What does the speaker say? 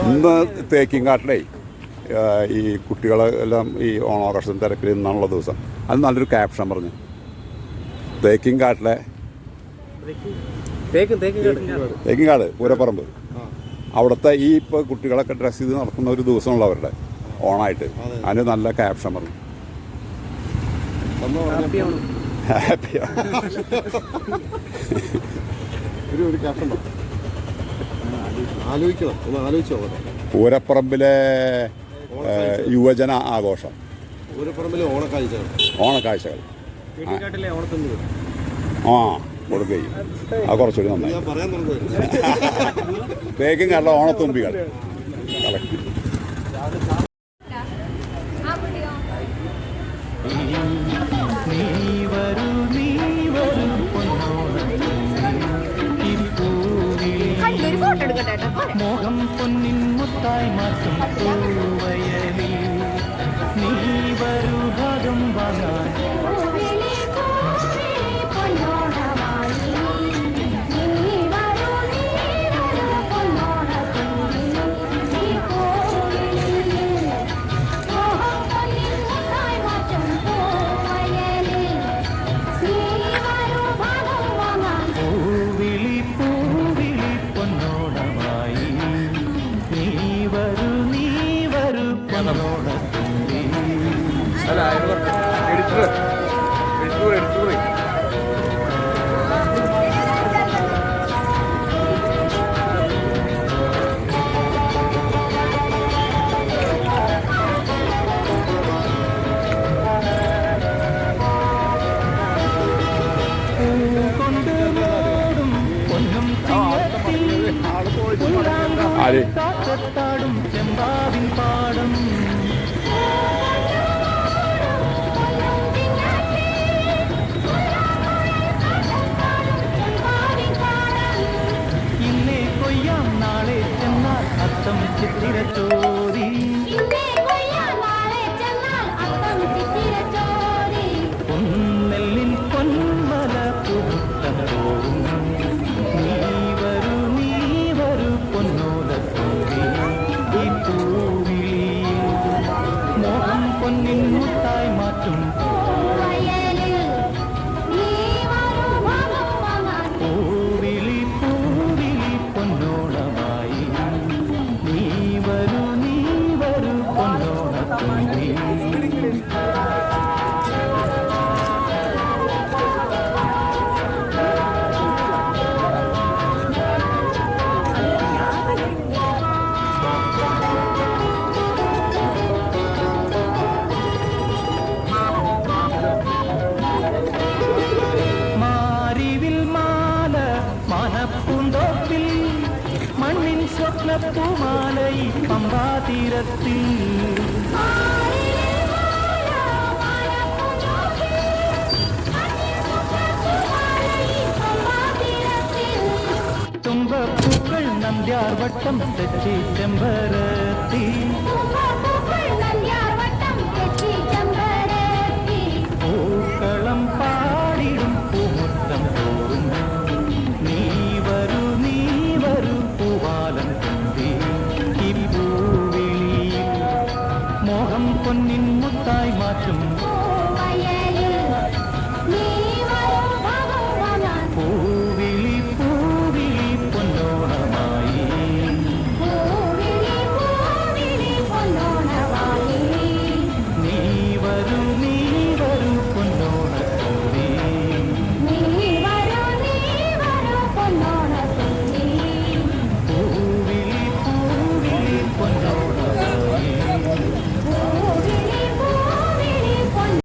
ഇന്ന് തേക്കിൻകാട്ടിലെ ഈ കുട്ടികളെല്ലാം ഈ ഓണാഘോഷം തിരക്കിൽ നിന്നുള്ള ദിവസം അത് നല്ലൊരു ക്യാപ്ഷൻ പറഞ്ഞു. തേക്കിൻകാട്ടിലെ തേക്കിൻകാട് പൂരപ്പറമ്പ് അവിടുത്തെ ഈ ഇപ്പോൾ കുട്ടികളൊക്കെ ഡ്രസ്സ് ചെയ്ത് നടക്കുന്ന ഒരു ദിവസമുള്ള അവരുടെ ഓണായിട്ട് അതിന് നല്ല ക്യാപ്ഷൻ പറഞ്ഞു. പൂരപ്പറമ്പിലെ യുവജന ആഘോഷം, പൂരപ്പറമ്പിലെ ഓണക്കാഴ്ചകൾ ആ കൊടുക്കുകയും അത് കുറച്ചുകൂടി നന്നായി. തേക്കും കണ്ട ഓണത്തുമ്പികൾ കളക്ട് മോഹം പൊന്നിൻ മുത്തായി മാറ്റും പൂവയലിൽ നീ വരൂ ഭാഗം വാങ്ങാൻ കാറ്റത്താടും ചെമ്പാവിൻ പാടം ഇന്നേ കൊയ്യാം നാളെ ചെന്നാൽ അത്തം ചിത്തിരച്ചോരി പൊന്നെല്ലിൻ പൊന്മല പുത്തം തോറും പൊന്നിൻ മുത്തായി മാറ്റും പൂവിളി പൂവിളി പൊന്നോളമായി നീ വരൂ പൊന്നോളത്തുമ്പി പൂന്തോപ്പിൽ മണ്ണിൻ സ്വപ്നപ്പൂമാലൈ പമ്പാതീരത്തിൽ തുമ്പപ്പൂക്കൾ നന്ദ്യാർവട്ടം തെച്ചി ചെമ്പരത്തി പൂക്കളം പാടിടും പൂമുറ്റം തോറും നീ വരൂ പൂവാലം തുമ്പി ഈ പൂവിളിയിൽ മോഹം പൊന്നിൻ മുത്തായി മാറ്റും